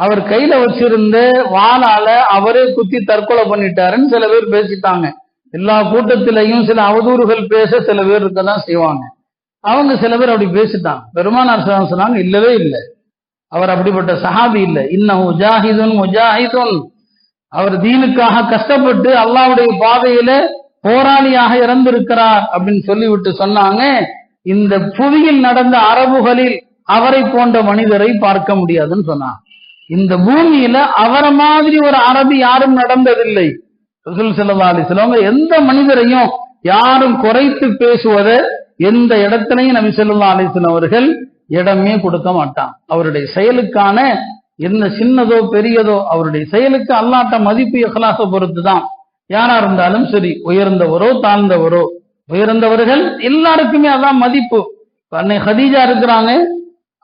அவர் கையில வச்சிருந்த வாளால அவரே குத்தி தற்கொலை பண்ணிட்டாருன்னு சில பேர் பேசிட்டாங்க. எல்லா கூட்டத்திலையும் சில அவதூறுகள் பேச சில பேர் இருக்கதான் செய்வாங்க. அவங்க சில பேர் அப்படி பேசிட்டாங்க. பெருமானார் ஸல்லல்லாஹு அலைஹி வஸல்லம் இல்லவே இல்லை, அவர் அப்படிப்பட்ட சஹாபி இல்லை. இன்னஹு ஜாஹிதுன் முஜாஹிதுன், அவர் தீனுக்காக கஷ்டப்பட்டு அல்லாஹ்வுடைய பாதையில போராளியாக இறந்திருக்கிறார் அப்படின்னு சொல்லிவிட்டு சொன்னாங்க, இந்த புவியில் நடந்த அரபுகளில் அவரை போன்ற மனிதரை பார்க்க முடியாதுன்னு சொன்னாங்க. இந்த பூமியில அவரை மாதிரி ஒரு அரபி யாரும் நடந்ததில்லை. ரசூல் ஸல்லல்லாஹு அலைஹி வஸல்லம் எந்த மனிதரையும் யாரும் குறைத்து பேசுவதை எந்த இடத்திலையும் நபி ஸல்லல்லாஹு அலைஹி வஸல்லம் அவர்கள் இடமே கொடுக்க மாட்டான். அவருடைய செயலுக்கான என்ன சின்னதோ பெரியதோ அவருடைய செயலுக்கு அல்லாஹ்ட்ட மதிப்பு இஹ்லாஸ பொறுத்து தான். யாரா இருந்தாலும் சரி, உயர்ந்தவரோ தாழ்ந்தவரோ, உயர்ந்தவர்கள் எல்லாருக்குமே அதான் மதிப்பு. அன்னை ஹதீஜா இருக்கிறாங்க,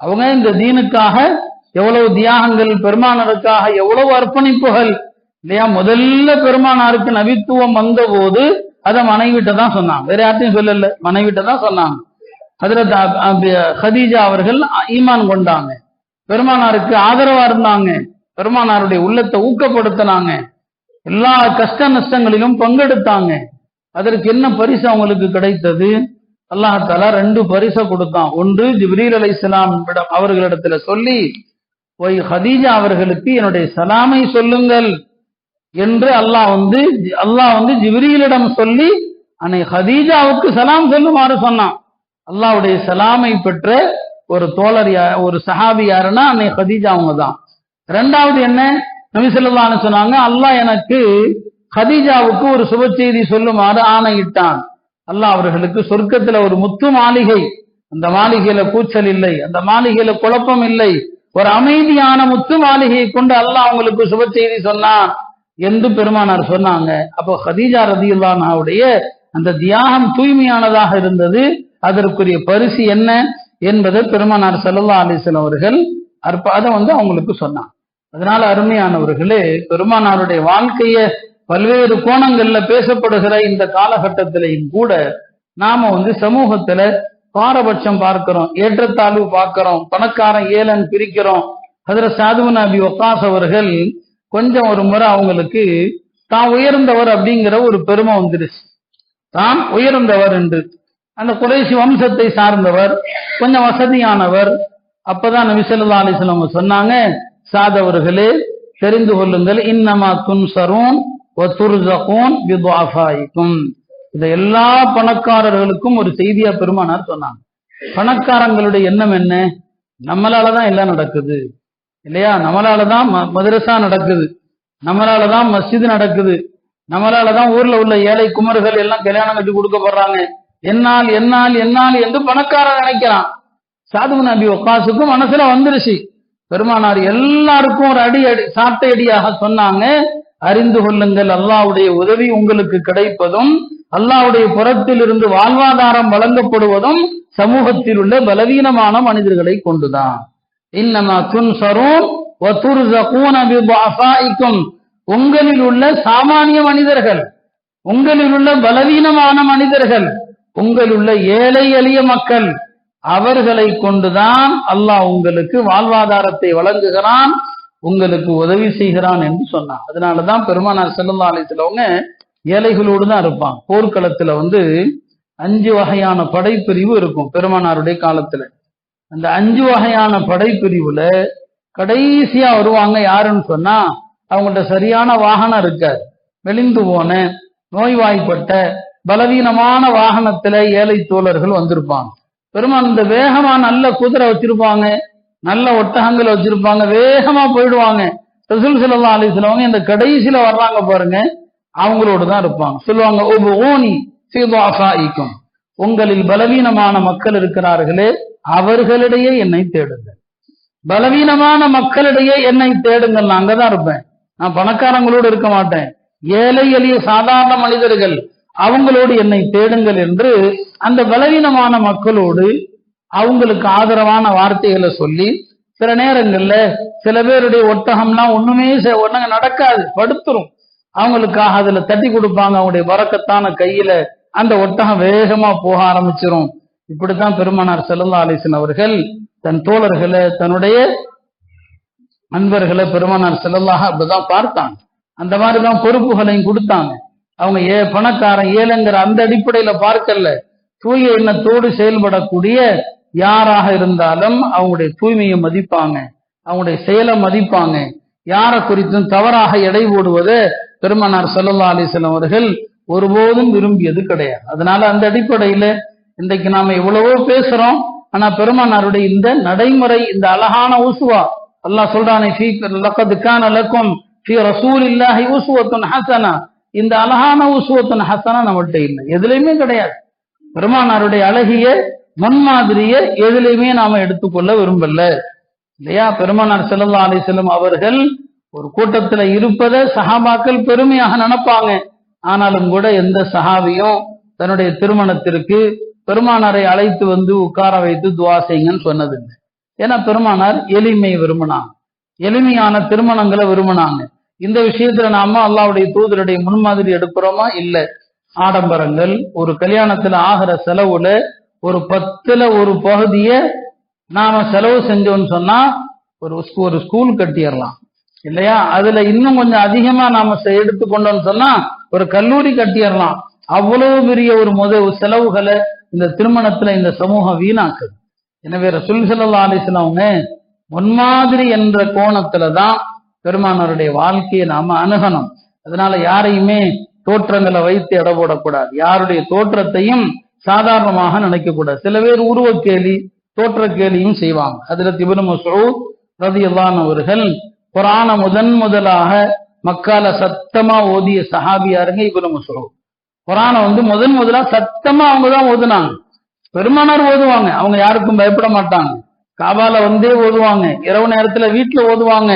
அவங்க இந்த தீனுக்காக எவ்வளவு தியாகங்கள், பெருமானாருக்காக எவ்வளவு அர்ப்பணிப்புகள் இல்லையா. முதல்ல பெருமானாருக்கு நபித்துவம் வந்த போது அதை மனைவிட்ட தான் சொன்னாங்க, வேற யார்ட்டையும் சொல்லல, மனைவிட்ட தான் சொன்னாங்க. ஹஜ்ரத் ஹதீஜா அவர்கள் ஈமான் கொண்டாங்க, பெருமானாருக்கு ஆதரவா இருந்தாங்க, பெருமானாருடைய உள்ளத்தை ஊக்கப்படுத்தினாங்க, எல்லா கஷ்ட நஷ்டங்களிலும் பங்கெடுத்தாங்க. அதற்கு என்ன பரிசு அவங்களுக்கு கிடைத்தது? அல்லாஹ் தஆலா 2 பரிசை கொடுத்தான். ஒன்று ஜிப்ரீல் அலைஹிஸ்ஸலாம் அவர்களிடத்துல சொல்லி, ஒய் ஹதீஜா அவர்களுக்கு என்னுடைய சலாமை சொல்லுங்கள் என்று அல்லாஹ் வந்து ஜிப்ரீலிடம் சொல்லி அன்னை ஹதீஜாவுக்கு சலாம் சொல்லுமாறு சொன்னான். அல்லாஹ்வுடைய சலாமை பெற்ற ஒரு தோழர், ஒரு சஹாபி யாருன்னா அன்னை ஹதீஜா அவங்க தான். ரெண்டாவது என்ன, நபி ஸல்லல்லாஹு அலைஹி சொன்னாங்க, அல்லாஹ் எனக்கு ஹதீஜாவுக்கு ஒரு சுப செய்தி சொல்லுமாறு ஆணையிட்டான். அல்லாஹ் அவர்களுக்கு சொர்க்கத்துல ஒரு முத்து மாளிகை, அந்த மாளிகையில கூச்சல் இல்லை, அந்த மாளிகையில குழப்பம் இல்லை, ஒரு அமைதியான முத்து மாளிகையை கொண்டு அல்லாஹ் அவங்களுக்கு சுப செய்தி சொன்னான் என்று பெருமானார் சொன்னாங்க. அப்போ ஹதீஜா ரலியல்லாஹு அன்ஹாவுடைய அந்த தியாகம் தூய்மையானதாக இருந்தது. அதற்குரிய பரிசு என்ன என்பதை பெருமானார் ஸல்லல்லாஹு அலைஹி வஸல்லம் அவர்கள் அதை அவங்களுக்கு சொன்னாங்க. அதனால அருமையானவர்களே, பெருமானாருடைய வாழ்க்கைய பல்வேறு கோணங்கள்ல பேசப்படுகிற இந்த காலகட்டத்திலையும் கூட நாம சமூகத்துல பாரபட்சம் பார்க்கிறோம், ஏற்றத்தாழ்வு பார்க்கிறோம், பணக்காரன் ஏழன் பிரிக்கிறோம். ஹஜ்ரத் சஅத் பின் அபி வக்காஸ் அவர்கள் கொஞ்சம் ஒரு முறை அவங்களுக்கு தான் உயர்ந்தவர் அப்படிங்கிற ஒரு பெருமை வந்துருச்சு. தான் உயர்ந்தவர் என்று, அந்த குறைஷி வம்சத்தை சார்ந்தவர், கொஞ்சம் வசதியானவர். அப்பதான் நபி ஸல்லல்லாஹு அலைஹி வஸல்லம் சொன்னாங்க, சாத் அவர்களே தெரிந்து கொள்ளுங்கள், இன்னமா துன்சரூன் வ துர்ஸகூன் பிதுஆஃபாயிக்கும். இத எல்லா பணக்காரர்களுக்கும் ஒரு செய்தியா பெருமானார் சொன்னாங்க. பணக்காரங்களுடைய எண்ணம் என்ன? நம்மளாலதான் எல்லாம் நடக்குது இல்லையா, நம்மளாலதான் மதரசா நடக்குது, நம்மளாலதான் மஸ்ஜித் நடக்குது, நம்மளாலதான் ஊர்ல உள்ள ஏழை குமர்கள் எல்லாம் கல்யாணம் கட்டி கொடுக்கப்படுறாங்க, என்னால் என்னால் என்னால் என்று பணக்காரன் நினைக்கிறான். சஅத் பின் அபி வக்காஸுக்கு மனசுல வந்துருச்சு. பெருமானார் எல்லாருக்கும் ஒரு சாட்டை அடியாக சொன்னாங்க, அறிந்து கொள்ளுங்கள், அல்லாஹ்வுடைய உதவி உங்களுக்கு கிடைப்பதும் அல்லாஹ்வுடைய புறத்தில் இருந்து வாழ்வாதாரம் வழங்கப்படுவதும் சமூகத்தில் உள்ள பலவீனமான மனிதர்களை கொண்டுதான். இன்னமா துன்சரூன் வ துர்ஸகூன பிதுஆஃபாயிக்கும். உங்களில் உள்ள சாமானிய மனிதர்கள், உங்களில் உள்ள பலவீனமான மனிதர்கள், உங்களில் உள்ள ஏழை எளிய மக்கள், அவர்களை கொண்டுதான் அல்லாஹ் உங்களுக்கு வாழ்வாதாரத்தை வழங்குகிறான், உங்களுக்கு உதவி செய்கிறான் என்று சொன்னான். அதனாலதான் பெருமானார் ஸல்லல்லாஹு அலைஹி வஸல்லம் ஏழைகளோடு தான் இருப்பாங்க. போர்க்களத்துல 5 வகையான படைப்பிரிவு இருக்கும் பெருமானாருடைய காலத்துல. அந்த 5 வகையான படைப்பிரிவுல கடைசியா வருவாங்க யாருன்னு சொன்னா, அவங்கள்ட்ட சரியான வாகனம் இருக்காது, மெலிந்து போன நோய்வாய்ப்பட்ட பலவீனமான வாகனத்துல ஏழை தோழர்கள் வந்திருப்பாங்க. பெருமான் இந்த வேகமா நல்ல குதிரை வச்சிருப்பாங்க, நல்ல ஒட்டகங்களை வச்சிருப்பாங்க, வேகமா போயிடுவாங்க. ரசூல் ஸல்லல்லாஹு அலைஹி வஸல்லம் இந்த கடைசியில வர்றாங்க பாருங்க, அவங்களோடு தான் இருப்பாங்க. சொல்லுவாங்க, உபூனி ஃபீ துஆஃபாயிக்கும், உங்களில் பலவீனமான மக்கள் இருக்கிறார்களே அவர்களிடையே என்னை தேடுங்கள், பலவீனமான மக்களிடையே என்னை தேடுங்கள், நான் அங்கதான் இருப்பேன், நான் பணக்காரங்களோடு இருக்க மாட்டேன், ஏழை எளிய சாதாரண மனிதர்கள் அவங்களோடு என்னை தேடுங்கள் என்று அந்த பலவீனமான மக்களோடு அவங்களுக்கு ஆதரவான வார்த்தைகளை சொல்லி, சில நேரங்கள்ல சில பேருடைய ஒட்டகம்லாம் ஒண்ணுமே நடக்காது, படுத்துரும், அவங்களுக்காக அதுல தட்டி கொடுப்பாங்க, அவங்களுடைய பரக்கத்தான கையில அந்த ஒட்டகம் வேகமா போக ஆரம்பிச்சிரும். இப்படித்தான் பெருமானார் ஸல்லல்லாஹு அலைஹி வஸல்லம் அவர்கள் தன் தோழர்களை, தன்னுடைய நண்பர்களை பெருமானார் ஸல்லல்லாஹு அப்படிதான் பார்த்தாங்க. அந்த மாதிரிதான் பொறுப்புகளையும் கொடுத்தாங்க. அவங்க பணக்காரன் ஏழைங்கிற அந்த அடிப்படையில பார்க்கல, தூய எண்ணத்தோடு செயல்படக்கூடிய யாராக இருந்தாலும் அவங்களுடைய தூய்மையை மதிப்பாங்க, அவங்களுடைய செயலை மதிப்பாங்க. யாரை குறித்தும் தவறாக எடை போடுவதை பெருமானார் ஸல்லல்லாஹு அலைஹி வஸல்லம் அவர்கள் ஒருபோதும் விரும்பியது கிடையாது. அதனால அந்த அடிப்படையில இன்றைக்கு நாம எவ்வளவோ பேசுறோம், ஆனா பெருமானாருடைய இந்த நடைமுறை, இந்த அழகான உஸ்வா, அல்லாஹ் சொல்றானே லக்கத் கான லக்கும் ஃபீ ரசூலில்லாஹி உஸ்வத்துன் ஹஸனா, இந்த அழகான உஸ்வத்துன் ஹஸனா நம்மள்ட்ட இல்லை, எதுலையுமே கிடையாது. பெருமானாருடைய அழகிய முன்மாதிரிய எதுலையுமே நாம எடுத்துக்கொள்ள விரும்பல இல்லையா? பெருமானார் ஸல்லல்லாஹு அலைஹி வஸல்லம் அவர்கள் ஒரு கூட்டத்துல இருப்பதை சஹாபாக்கள் பெருமையாக நினைப்பாங்க. ஆனாலும் கூட எந்த சஹாபியும் தன்னுடைய திருமணத்திற்கு பெருமானாரை அழைத்து வந்து உட்கார வைத்து துவா செய்யுங்கன்னு சொன்னதில்லை. ஏன்னா பெருமானார் எளிமை விரும்பினாங்க, எளிமையான திருமணங்களை விரும்பினாங்க. இந்த விஷயத்துல நாம அல்லாஹ்வுடைய தூதருடைய முன்மாதிரி எடுக்கிறோமா? இல்லை. ஆடம்பரங்கள், ஒரு கல்யாணத்துல ஆகிற செலவுல ஒரு 10ல் ஒரு பகுதியை நாம செலவு செஞ்சோம்னு சொன்னா ஒரு ஸ்கூல் கட்டிடலாம் இல்லையா? அதுல இன்னும் கொஞ்சம் அதிகமா நாம எடுத்துக்கொண்டோம்னு சொன்னா ஒரு கல்லூரி கட்டிடலாம். அவ்வளவு பெரிய ஒரு செலவுகளை இந்த திருமணத்துல இந்த சமூகம் வீணாக்குது. எனவே ரசூல் ஸல்லல்லாஹு அலைஹி வஸல்லம் அவங்க முன்மாதிரி என்ற கோணத்துலதான் பெருமானாருடைய வாழ்க்கையை நாம அணுகணும். அதனால யாரையுமே தோற்றங்களை வைத்து எடை போடக்கூடாது, யாருடைய தோற்றத்தையும் சாதாரணமாக நினைக்க கூடாது. சில பேர் உருவக்கேலி தோற்ற கேலியும் செய்வாங்க. ஹஜ்ரத் இப்னு மஸ்ஊத் ரலியல்லாஹு அன்ஹு அவர்கள் குர்ஆனை முதலாக மக்கால சத்தமா ஓதிய சஹாபியாருங்க இப்னு மஸ்ஊத். குர்ஆனை முதலா சத்தமா அவங்க தான் ஓதுனாங்க. பெருமானார் ஓதுவாங்க, அவங்க யாருக்கும் பயப்பட மாட்டாங்க. காபால ஓதுவாங்க, இரவு நேரத்துல வீட்டுல ஓதுவாங்க.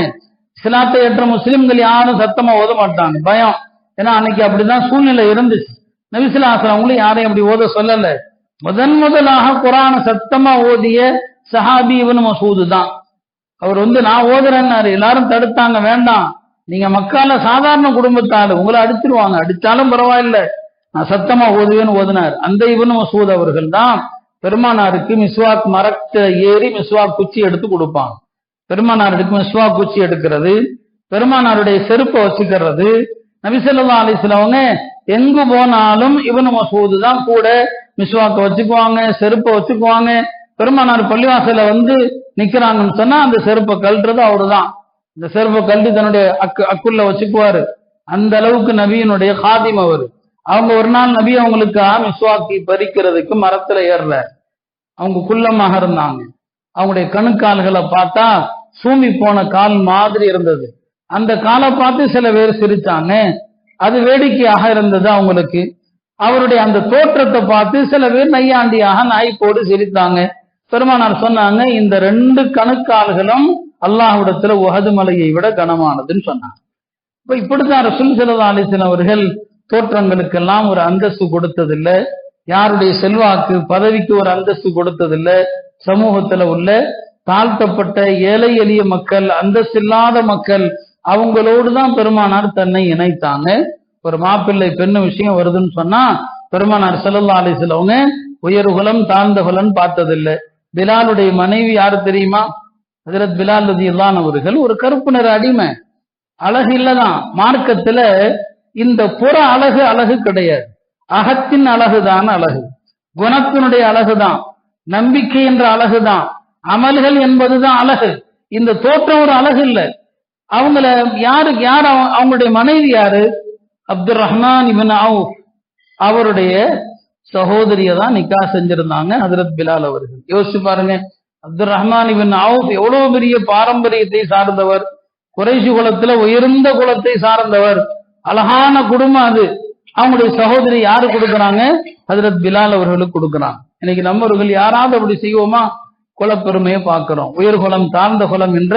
இஸ்லாத்தை ஏற்ற முஸ்லிம்கள் யாரும் சத்தமா ஓத மாட்டாங்க, பயம். ஏன்னா அன்னைக்கு அப்படிதான் சூழ்நிலை இருந்துச்சு. நபி ஸல்லல்லாஹு அலைஹி வஸல்லம் அவங்களையும் யாரையும் அப்படி ஓத சொல்லல. முதலாக குர்ஆனை சத்தமா ஓதிய சஹாபி இப்னு மஸ்ஊத் தான். அவர் நான் ஓதுறேன்னாரு, எல்லாரும் தடுத்தாங்க, வேண்டாம், நீங்க மக்கால சாதாரண குடும்பத்தாளு, உங்களை அடிச்சிருவாங்க, அடிச்சாலும் பரவாயில்ல, நான் சத்தமா ஓதுவேன்னு ஓதுனார். அந்த இப்னு மஸ்ஊத் அவர்கள் தான் பெருமானாருக்கு மிஸ்வாக் மரத்தை ஏறி மிஸ்வாக் குச்சி எடுத்து கொடுப்பாங்க. பெருமானாருக்கு மிஸ்வாக் குச்சி எடுக்கிறது, பெருமானாருடைய செருப்பை வச்சுக்கிறது. நபி ஸல்லல்லாஹு அலைஹி வஸல்லம் அவங்க எங்கு போனாலும் இப்னு மஸ்ஊத் தான் கூட மிஸ்வாக்க வச்சுக்குவாங்க, செருப்பை வச்சுக்குவாங்க. பெருமானார் பள்ளிவாசல நிக்கிறாங்கன்னு சொன்னா அந்த செருப்பை கழட்டுறது அவரு தான். இந்த செருப்பை கழட்டி தன்னுடைய அக்குள்ள வச்சுக்குவாரு. அந்த அளவுக்கு நபியினுடைய காதிம் அவரு. அவங்க ஒரு நாள் நபி அவங்களுக்கு மிஸ்வாக்கி பறிக்கிறதுக்கு மரத்துல ஏறல. அவங்க குள்ளமாக இருந்தாங்க. அவங்களுடைய கணுக்கால்களை பார்த்தா சூமி போன கால் மாதிரி இருந்தது. அந்த காலை பார்த்து சில பேர் சிரிச்சாங்க, அது வேடிக்கையாக இருந்தது அவங்களுக்கு. அவருடைய அந்த தோற்றத்தை பார்த்து சில பேர் நையாண்டியாக நாய்ப்போடு சிரித்தாங்க. பெருமானார் சொன்னாங்க, இந்த 2 கணுக்கால்களும் அல்லாஹ்விடத்துல உஹது மலையை விட கனமானதுன்னு சொன்னாங்க. இப்ப இப்படித்தான் ரசூல் ஸல்லல்லாஹு அலைஹி வஸல்லம் அவர்கள் தோற்றங்களுக்கெல்லாம் ஒரு அந்தஸ்து கொடுத்ததில்லை, யாருடைய செல்வாக்கு பதவிக்கு ஒரு அந்தஸ்து கொடுத்ததில்லை. சமூகத்துல உள்ள தாழ்த்தப்பட்ட ஏழை எளிய மக்கள், அந்தஸ்து இல்லாத மக்கள், அவங்களோடு தான் பெருமானார் தன்னை இணைத்தாங்க. ஒரு மாப்பிள்ளை பெண்ணு விஷயம் வருதுன்னு சொன்னா பெருமானார் ஸல்லல்லாஹு அலைஹி வஸல்லம் அவங்க உயர்குலம் தாழ்ந்த குலம் பார்த்ததில்லை. பிலாலுடைய மனைவி யாரு தெரியுமா? ஹஜ்ரத் பிலால் ரலியல்லாஹு அன்ஹு அவர்கள் ஒரு கருப்பு நிற அடிமை. அழகு இல்லதான். மார்க்கத்துல இந்த புற அழகு கிடையாது, அகத்தின் அழகுதான் அழகு, குணத்தினுடைய அழகுதான், நம்பிக்கை என்ற அழகுதான், அமல்கள் என்பதுதான் அழகு. இந்த தோற்றம் ஒரு அழகு இல்லை. அவங்கள யார் அவங்களுடைய மனைவி யாரு? அப்துல் ரஹ்மான் இப்னு அவுஃப் அவருடைய சகோதரியை தான் நிக்கா செஞ்சிருந்தாங்க ஹஜ்ரத் பிலால் அவர்கள். யோசிச்சு பாருங்க, அப்துல் ரஹ்மான் இப்னு அவுஃப் எவ்வளவு பெரிய பாரம்பரியத்தை சார்ந்தவர், குறைஷி குலத்துல உயர்ந்த குலத்தை சார்ந்தவர், அழகான குடும்பம் அது. அவங்களுடைய சகோதரி யாரு கொடுக்குறாங்க? ஹஜ்ரத் பிலால் அவர்களுக்கு கொடுக்குறாங்க. இன்னைக்கு நம்மவர்கள் யாராவது அப்படி செய்வோமா? குலப்பெருமையை பார்க்கிறோம், உயர்குலம் தாழ்ந்த குலம் என்ற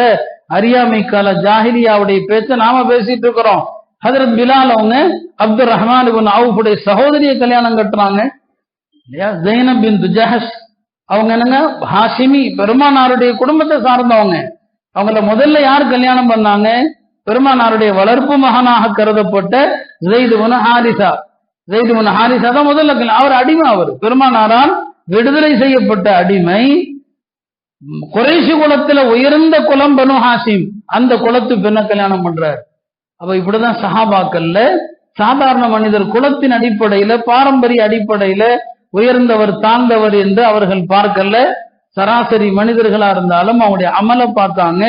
அறியாமை கால ஜாஹிலியாவுடைய பேச்ச நாம பேசிட்டு இருக்கிறோம். ஹஜ்ரத் பிலால் அவங்க அப்துல் ரஹ்மான் இப்னு அவுஃபுடைய சகோதரியை கல்யாணம் கட்டுறாங்க இல்லையா? ஸைனப் பின்த் ஜஹஷ் அவங்க என்னங்க ஹாஷிமி, பெருமானாருடைய குடும்பத்தை சார்ந்தவங்க. அவங்கள முதல்ல யார் கல்யாணம் பண்ணாங்க? பெருமானாருடைய வளர்ப்பு மகனாக கருதப்பட்ட ஸைத் இப்னு ஹாரிஸா. ஸைத் இப்னு ஹாரிஸா தான் முதல்ல. அவர் அடிமை, அவர் பெருமானாரால் விடுதலை செய்யப்பட்ட அடிமை. குறைஷி குலத்துல உயர்ந்த குலம் பனு ஹாஷிம், அந்த குலத்து பெண்ணை கல்யாணம் பண்றார். அப்ப இப்படிதான் சஹாபாக்கள்ல சாதாரண மனிதர் குலத்தின் அடிப்படையில பாரம்பரிய அடிப்படையில உயர்ந்தவர் தாழ்ந்தவர் என்று அவர்கள் பார்க்கல. சராசரி மனிதர்களா இருந்தாலும் அவங்களுடைய அமலை பார்த்தாங்க,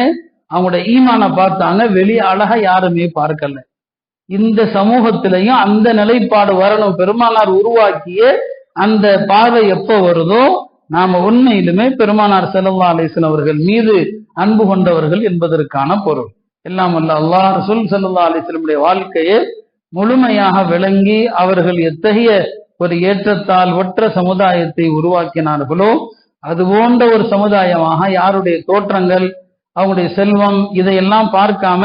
அவங்களுடைய ஈமானை பார்த்தாங்க. வெளியே அழகா யாருமே பார்க்கல. இந்த சமூகத்திலையும் அந்த நிலைப்பாடு வரணும். பெருமானார் உருவாக்கிய அந்த பார்வை எப்ப வருதோ நாம உண்மையிலுமே பெருமானார் ஸல்லல்லாஹு அலைஹி வஸல்லம் அவர்கள் மீது அன்பு கொண்டவர்கள் என்பதற்கான பொருள். எல்லாம் அல்ல அல்லாஹ் ரசூல் ஸல்லல்லாஹு அலைஹி வஸல்லம் வாழ்க்கையை முழுமையாக விளங்கி அவர்கள் எத்தகைய ஒரு ஏற்றத்தால் ஒற்ற சமுதாயத்தை உருவாக்கினார்களோ அது போன்ற ஒரு சமுதாயமாக யாருடைய தோற்றங்கள், அவருடைய செல்வம் இதையெல்லாம் பார்க்காம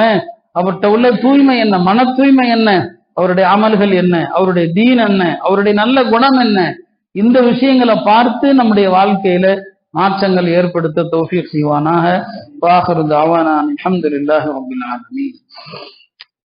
அவர்கிட்ட உள்ள தூய்மை என்ன, மன தூய்மை என்ன, அவருடைய அமல்கள் என்ன, அவருடைய தீன் என்ன, அவருடைய நல்ல குணம் என்ன, இந்த விஷயங்களை பார்த்து நம்முடைய வாழ்க்கையில மாற்றங்கள் ஏற்படுத்த தௌஃபீக் செய்வானாக. வாஹிரு தஅவானா அல்ஹம்துலில்லாஹி ரப்பில் ஆலமீன்.